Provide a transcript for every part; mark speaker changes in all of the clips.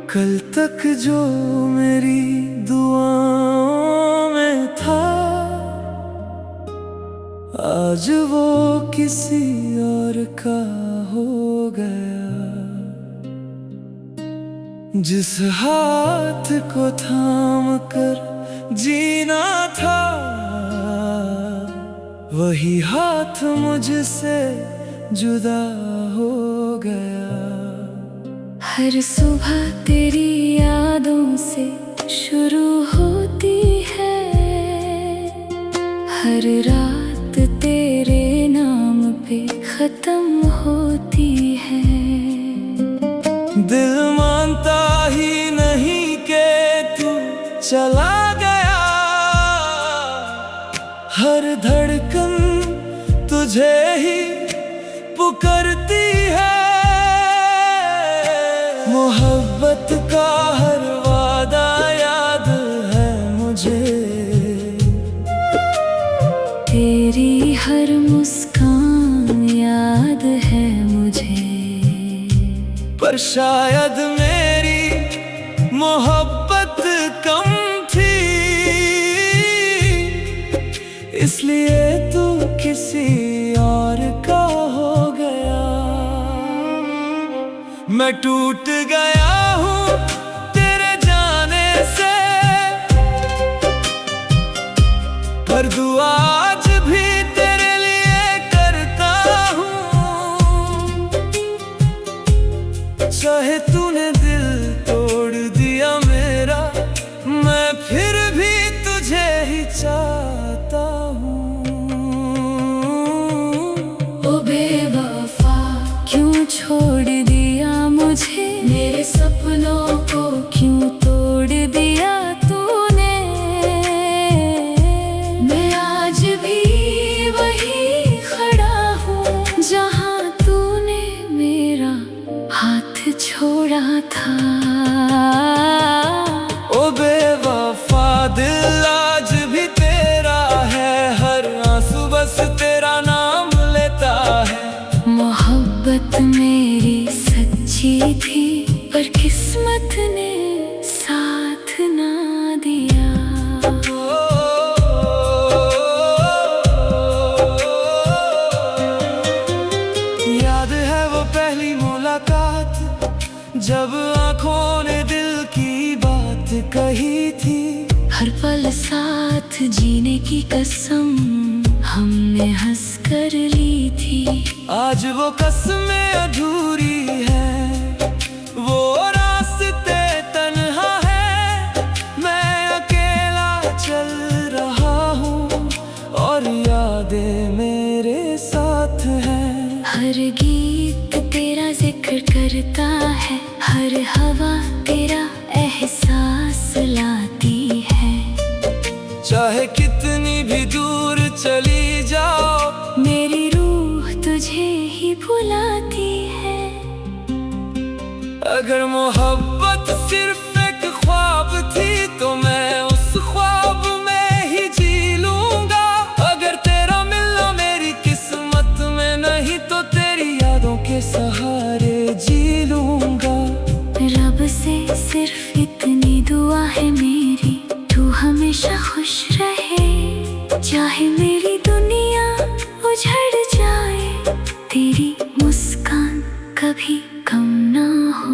Speaker 1: कल तक जो मेरी दुआओं में था, आज वो किसी और का हो गया। जिस हाथ को थाम कर जीना था, वही हाथ मुझसे जुदा हो गया।
Speaker 2: हर सुबह तेरी यादों से शुरू होती है, हर रात तेरे नाम पे खत्म होती है।
Speaker 1: दिल मानता ही नहीं कि तू चला गया, हर धड़कन तुझे ही पुकारती है। मोहब्बत का हर वादा याद है मुझे,
Speaker 2: तेरी हर मुस्कान याद है मुझे।
Speaker 1: पर शायद मेरी मोहब्बत कम थी, इसलिए तू किसी और का हो गया। मैं टूट गया हूँ तेरे जाने से, पर दुआ आज भी तेरे लिए करता हूँ। चाहे तूने दिल तोड़ दिया मेरा, मैं फिर भी तुझे ही चाहता हूँ।
Speaker 2: ओ बेवफा क्यों छोड़ दिया मुझे, मेरे सपनों को क्यों तोड़ दिया तूने। मैं आज भी वही खड़ा हूँ जहाँ तूने मेरा हाथ छोड़ा था।
Speaker 1: ओ बेवफा दिल आज भी तेरा है, हर आंसू बस तेरा नाम लेता है।
Speaker 2: मोहब्बत मेरी सच्ची थी, पर किस्मत ने साथ ना दिया।
Speaker 1: याद है वो पहली मुलाकात, जब आंखों ने दिल की बात कही थी।
Speaker 2: हर पल साथ जीने की कसम हमने हंस कर ली थी।
Speaker 1: आज वो कसमें अधूरी है, वो रास्ते तन्हा है। मैं अकेला चल रहा हूँ और यादें मेरे साथ हैं।
Speaker 2: हर गीत तेरा जिक्र करता है, हर हवा तेरा एहसास लाती है।
Speaker 1: चाहे कितनी भी दूर चली जाओ,
Speaker 2: मेरी रूह तुझे ही बुलाती है।
Speaker 1: अगर मोहब्बत सिर्फ एक ख्वाब थी, तो मैं उस ख्वाब में ही जी लूंगा। अगर तेरा मिलना मेरी किस्मत में नहीं, तो तेरी यादों के सहारे जी लूंगा।
Speaker 2: रब से सिर्फ इतनी दुआ है मेरी, तू हमेशा खुश रहे। चाहे मेरी दुनिया उजड़ जाए, तेरी मुस्कान कभी कम ना हो।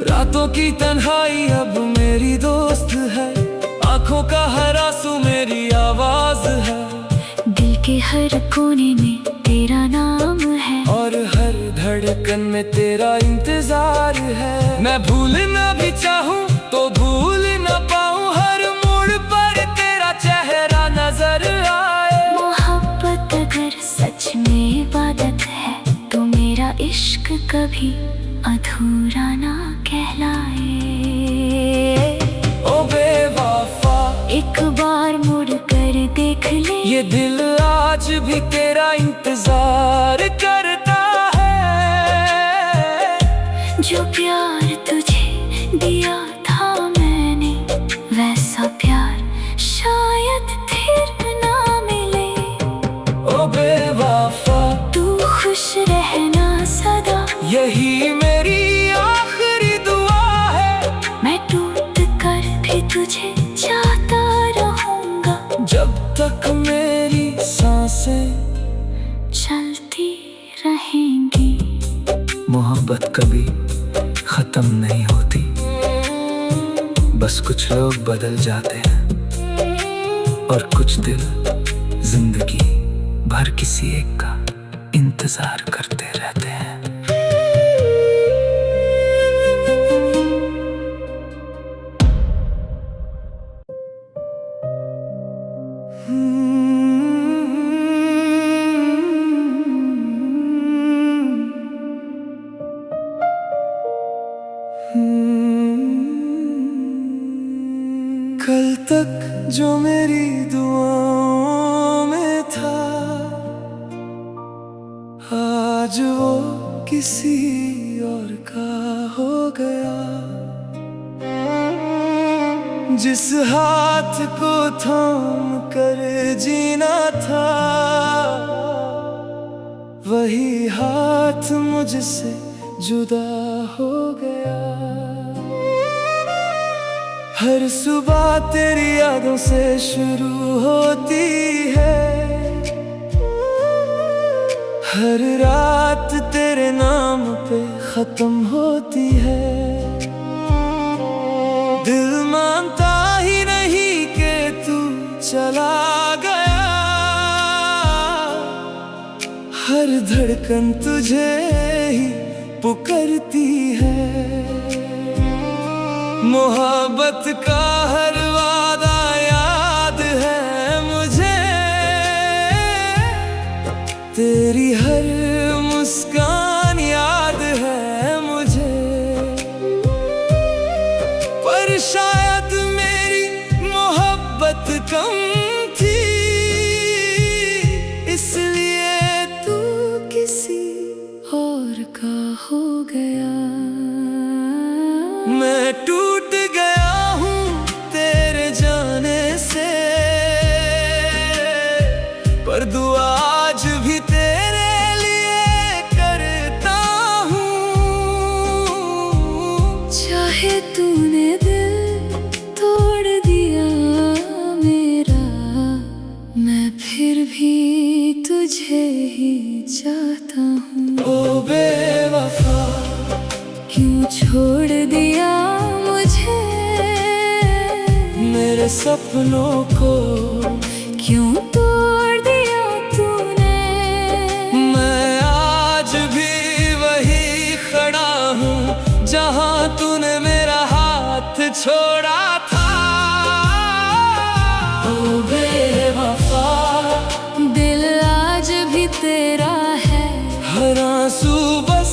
Speaker 1: रातों की तन्हाई अब मेरी दोस्त है, आंखों का हर आंसू मेरी आवाज है।
Speaker 2: दिल के हर कोने में तेरा नाम है,
Speaker 1: और हर धड़कन में तेरा इंतजार है। मैं भूलना भी चाहूँ तो भूल ना पाऊँ, हर मोड़ पर तेरा चेहरा नजर आए।
Speaker 2: मोहब्बत अगर सच में इबादत है, तो मेरा इश्क कभी अधूरा ना कहलाए।
Speaker 1: ओ बेवफा
Speaker 2: एक बार मुड़ कर देख ले,
Speaker 1: ये दिल आज भी तेरा इंतजार करता है।
Speaker 2: जो प्यार तुझे दिया था मैंने, वैसा प्यार शायद फिर ना मिले।
Speaker 1: ओ बेवफा
Speaker 2: तू खुश रहना सदा,
Speaker 1: यही मेरी आखिरी दुआ है।
Speaker 2: तुझे चाहता रहूंगा
Speaker 1: जब तक मेरी सांसें
Speaker 2: चलती रहेंगी।
Speaker 1: मोहब्बत कभी खत्म नहीं होती, बस कुछ लोग बदल जाते हैं और कुछ दिल जिंदगी भर किसी एक का इंतजार करते रहते हैं। कल तक जो मेरी दुआओं में था, आज वो किसी और का हो गया। जिस हाथ को थाम कर जीना था, वही हाथ मुझसे जुदा हो गया। हर सुबह तेरी यादों से शुरू होती है, हर रात तेरे नाम पे खत्म होती है। दिल मानता ही नहीं कि तू चला गया, हर धड़कन तुझे ही पुकारती है। मोहब्बत का हर वादा याद है मुझे, तेरी हर मुस्कान याद है मुझे। पर शायद मेरी मोहब्बत कम थी, इसलिए तू किसी और का हो गया। मैं टूट गया हूँ तेरे जाने से, पर दुआ आज भी तेरे लिए करता हूँ।
Speaker 2: चाहे तूने दिल तोड़ दिया मेरा, मैं फिर भी तुझे ही चाहता हूँ।
Speaker 1: ओ बेवफा,
Speaker 2: क्यों छोड़ दिया मुझे,
Speaker 1: मेरे सपनों को
Speaker 2: क्यों तोड़ दिया तूने।
Speaker 1: मैं आज भी वही खड़ा हूँ जहाँ तूने मेरा हाथ छोड़ा था। ओ बेवफा,
Speaker 2: दिल आज भी तेरा है,
Speaker 1: हर आंसू बस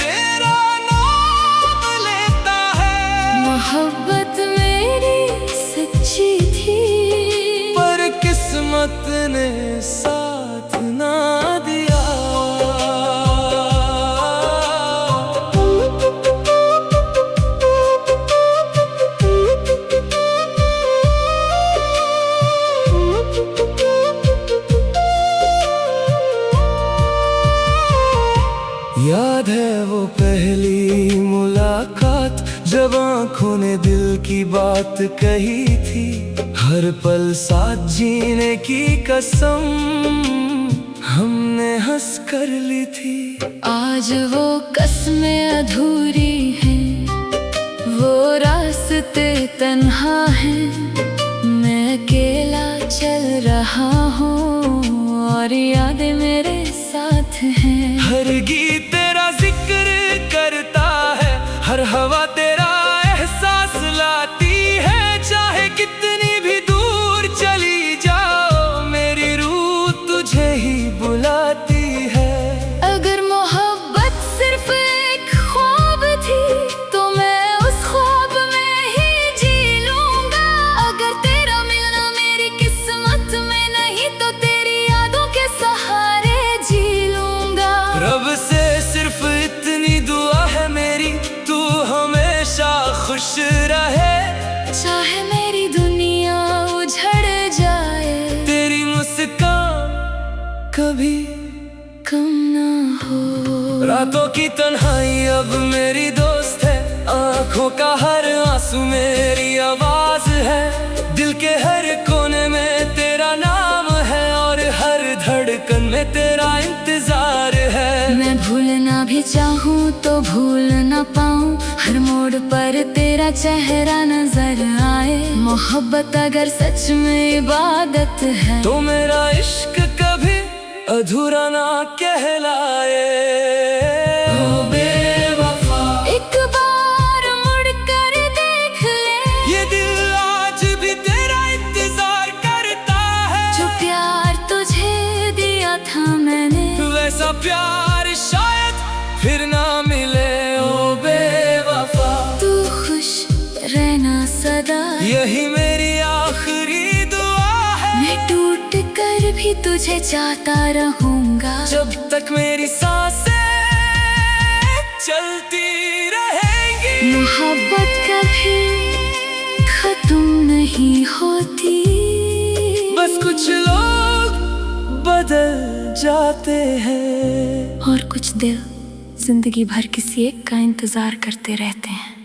Speaker 1: तेरा नाम लेता है।
Speaker 2: मोहब्बत मेरी सच्ची थी,
Speaker 1: पर किस्मत ने साथ ना दिया। याद है वो पहली मुलाकात, जब आँखों ने दिल की बात कही थी। हर पल साथ जीने की कसम हमने हंस कर ली थी।
Speaker 2: आज वो कसमें अधूरी हैं, वो रास्ते तन्हा हैं। मैं अकेला चल रहा हूँ और यादें मेरे साथ हैं।
Speaker 1: हर गीत तेरा जिक्र करता है, हर हवा तेरा एहसास लाती है। चाहे कितनी भी दूर चली जाओ, मेरी रूह तुझे ही बुलाती है।
Speaker 2: अगर मोहब्बत सिर्फ एक ख्वाब थी, तो मैं उस ख्वाब में ही जी लूंगा। अगर तेरा मिलना मेरी किस्मत में नहीं, तो तेरी यादों के सहारे जी लूंगा।
Speaker 1: रब से सिर्फ इतनी दुआ है मेरी, तू हमेशा खुश रहे।
Speaker 2: चाहे मेरी दुनिया उजड़ जाए,
Speaker 1: तेरी मुस्कान कभी
Speaker 2: कम ना हो।
Speaker 1: रातों की तन्हाई अब मेरी दोस्त है, आँखों का हर आंसू मेरी आवाज है, दिल के हर कोने में तेरा नाम है और हर धड़कन में तेरा इंतजार है।
Speaker 2: मैं भूलना भी चाहूँ तो भूल ना पाऊँ, हर मोड़ पर तेरा चेहरा नजर आए। मोहब्बत अगर सच में इबादत है
Speaker 1: तो मेरा इश्क कभी अधूरा ना कहलाए। ओ बेवफा,
Speaker 2: एक बार मुड़ कर देख ले,
Speaker 1: ये दिल आज भी तेरा इंतजार करता है।
Speaker 2: जो प्यार तुझे दिया था मैंने,
Speaker 1: वैसा प्यार शायद फिर ना मिले। ओ बेवफा,
Speaker 2: तू खुश रहना सदा,
Speaker 1: यही मेरी आखिरी दुआ है।
Speaker 2: मैं टूट कर भी तुझे चाहता रहूंगा,
Speaker 1: जब तक मेरी सांसें चलती रहेंगी।
Speaker 2: मोहब्बत कभी खत्म नहीं होती,
Speaker 1: बस कुछ लोग बदल जाते हैं
Speaker 2: और कुछ दिल जिंदगी भर किसी एक का इंतजार करते रहते हैं।